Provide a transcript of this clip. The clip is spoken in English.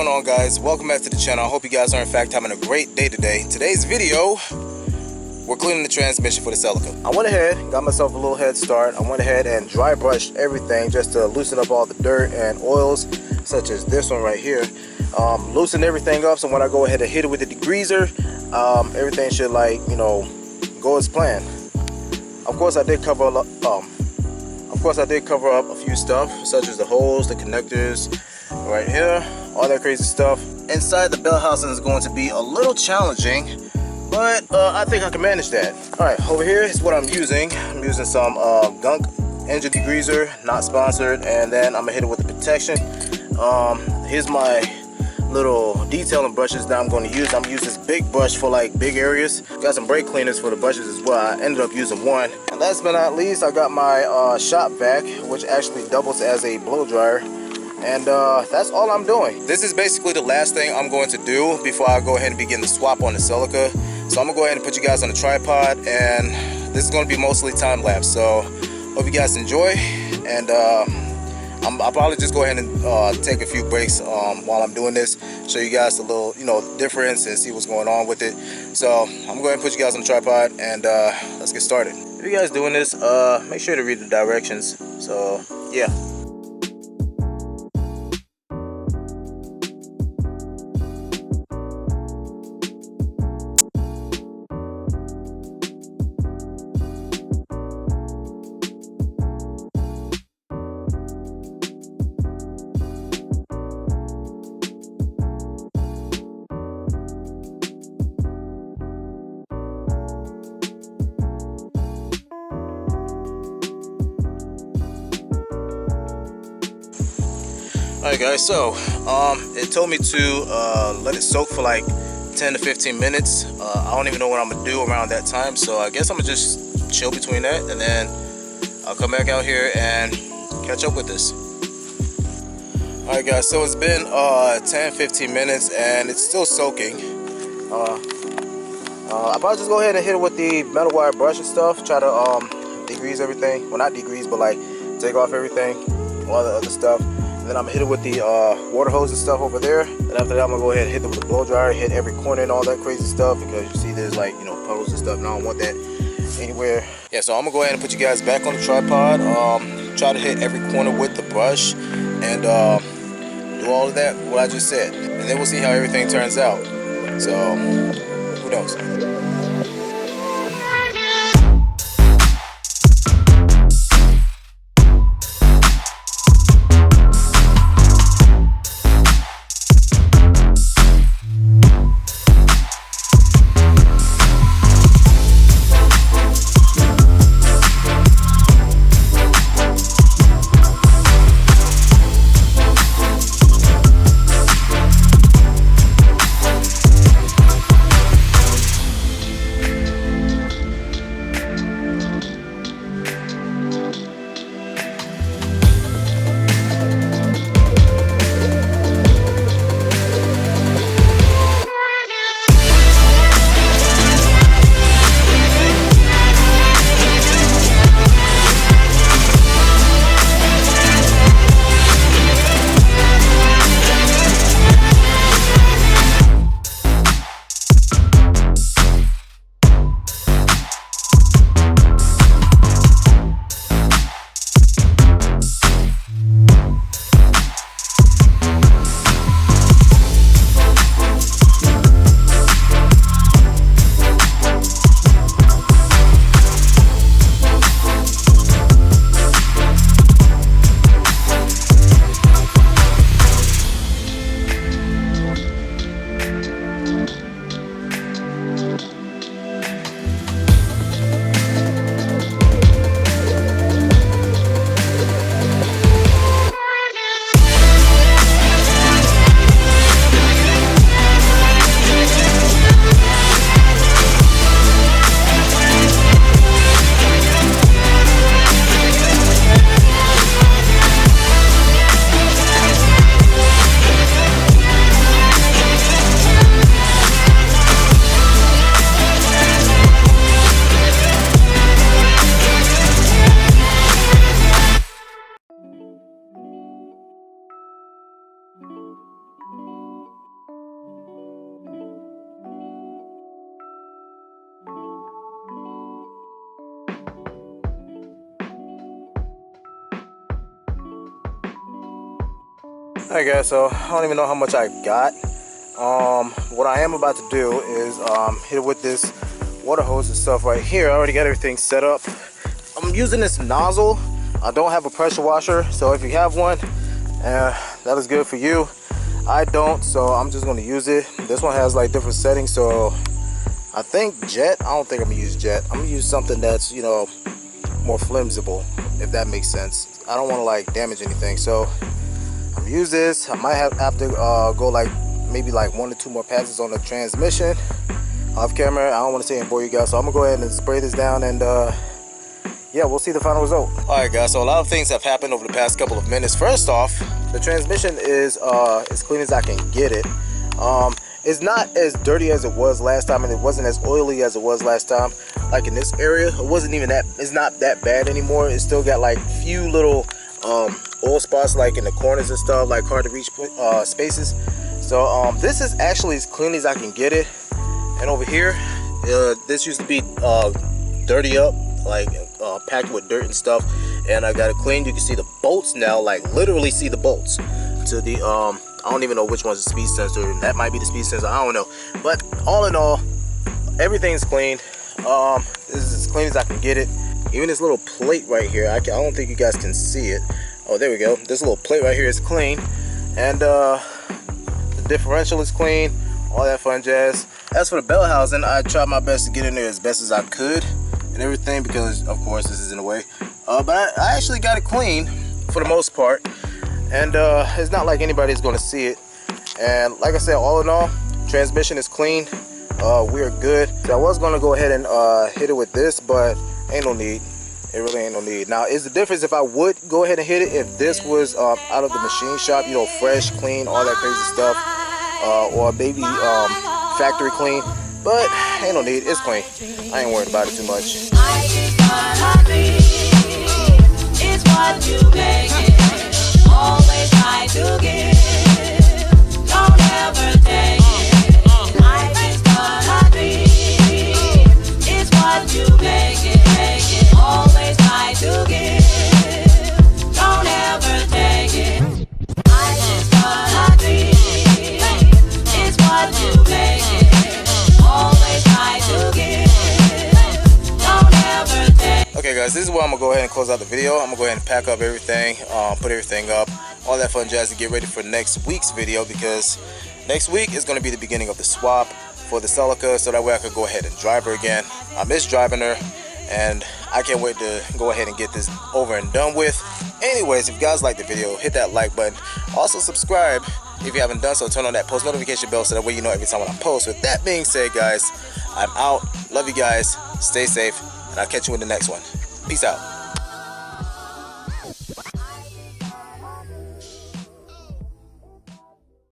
going on, guys? Welcome back to the channel. I hope you guys are in fact having a great day today. Today's video, we're cleaning the transmission for the Celica. I went ahead, got myself a little head start. I went ahead and dry brushed everything just to loosen up all the dirt and oils, such as this one right here. Loosen everything up, so when I go ahead and hit it with the degreaser, everything should, like, you know, go as planned. Of course, I did cover up. A few stuff, such as the holes, the connectors, right here, all that crazy stuff. Inside, the bell housing is going to be a little challenging, but I think I can manage that. All right, over here is what I'm using. I'm using some Gunk engine degreaser, not sponsored, and then I'm gonna hit it with the protection. Here's my little detailing brushes that I'm going to use. I'm gonna use this big brush for like big areas. Got some brake cleaners for the brushes as well. I ended up using one. And last but not least, I got my shop vac, which actually doubles as a blow dryer. And that's all I'm doing. This is basically the last thing I'm going to do before I go ahead and begin the swap on the Celica. So I'm gonna go ahead and put you guys on the tripod, and this is going to be mostly time lapse. So hope you guys enjoy, and I'll probably just go ahead and take a few breaks while I'm doing this, show you guys a little, you know, difference and see what's going on with it. So I'm gonna go ahead and put you guys on the tripod, and let's get started. If you guys doing this, make sure to read the directions. So yeah. Alright guys, so it told me to let it soak for like 10 to 15 minutes. I don't even know what I'm gonna do around that time, so I guess I'm gonna just chill between that, and then I'll come back out here and catch up with this. Alright guys, so it's been 10-15 minutes and it's still soaking. I'll probably just go ahead and hit it with the metal wire brush and stuff, try to degrease everything. Well, not degrease, but like take off everything, all the other stuff. Then I'm gonna hit it with the water hose and stuff over there. And after that, I'm gonna go ahead and hit it with the blow dryer, hit every corner and all that crazy stuff, because you see there's, like, you know, puddles and stuff, and I don't want that anywhere. Yeah, so I'm gonna go ahead and put you guys back on the tripod. Try to hit every corner with the brush, and do all of that, what I just said. And then we'll see how everything turns out. So, who knows? Alright guys, so I don't even know how much I got. What I am about to do is hit it with this water hose and stuff right here. I already got everything set up. I'm using this nozzle. I don't have a pressure washer, so if you have one, that is good for you. I don't, so I'm just going to use it. This one has like different settings, so I think jet. I don't think I'm gonna use jet. I'm gonna use something that's, you know, more flimsible, if that makes sense. I don't want to like damage anything, so I'm gonna use this. I might have to go like maybe like 1 or 2 more passes on the transmission off camera. I don't want to say and bore you guys, so I'm gonna go ahead and spray this down, and yeah, we'll see the final result. All right guys, so a lot of things have happened over the past couple of minutes. First off, the transmission is as clean as I can get it. It's not as dirty as it was last time, and it wasn't as oily as it was last time. Like in this area, it wasn't even that, it's not that bad anymore. It's still got like few little oil spots like in the corners and stuff, like hard to reach spaces. So this is actually as clean as I can get it. And over here, this used to be dirty up, like packed with dirt and stuff, and I got it cleaned. You can see the bolts now, like literally see the bolts to the I don't even know which one's the speed sensor. That might be the speed sensor, I don't know. But all in all, everything's clean. This is as clean as I can get it. Even this little plate right here, I don't think you guys can see it. Oh, there we go. This little plate right here is clean, and the differential is clean, all that fun jazz. As for the bell housing, I tried my best to get in there as best as I could and everything, because of course this is in the way. But I actually got it clean for the most part, and it's not like anybody's going to see it. And like I said, all in all, transmission is clean. We're good. So I was going to go ahead and hit it with this, but ain't no need. It really ain't no need. Now, is the difference if I would go ahead and hit it if this was out of the machine shop, you know, fresh, clean, all that crazy stuff, or maybe factory clean. But ain't no need. It's clean. I ain't worried about it too much. It's what you make it. Always try to give. Don't ever take it. I just wanna be. It's what you make it. Always try to give. Don't ever take it. I just wanna be. It's what you make it. Always try to give. Don't ever take it. Okay guys, this is where I'm gonna go ahead and close out the video. I'm gonna go ahead and pack up everything, put everything up, all that fun jazz to get ready for next week's video, because next week is gonna be the beginning of the swap for the Celica, so that way I could go ahead and drive her again. I miss driving her, and I can't wait to go ahead and get this over and done with. Anyways, if you guys like the video, hit that like button. Also subscribe if you haven't done so. Turn on that post notification bell so that way you know every time when I post. With that being said, guys, I'm out. Love you guys. Stay safe, and I'll catch you in the next one. Peace out.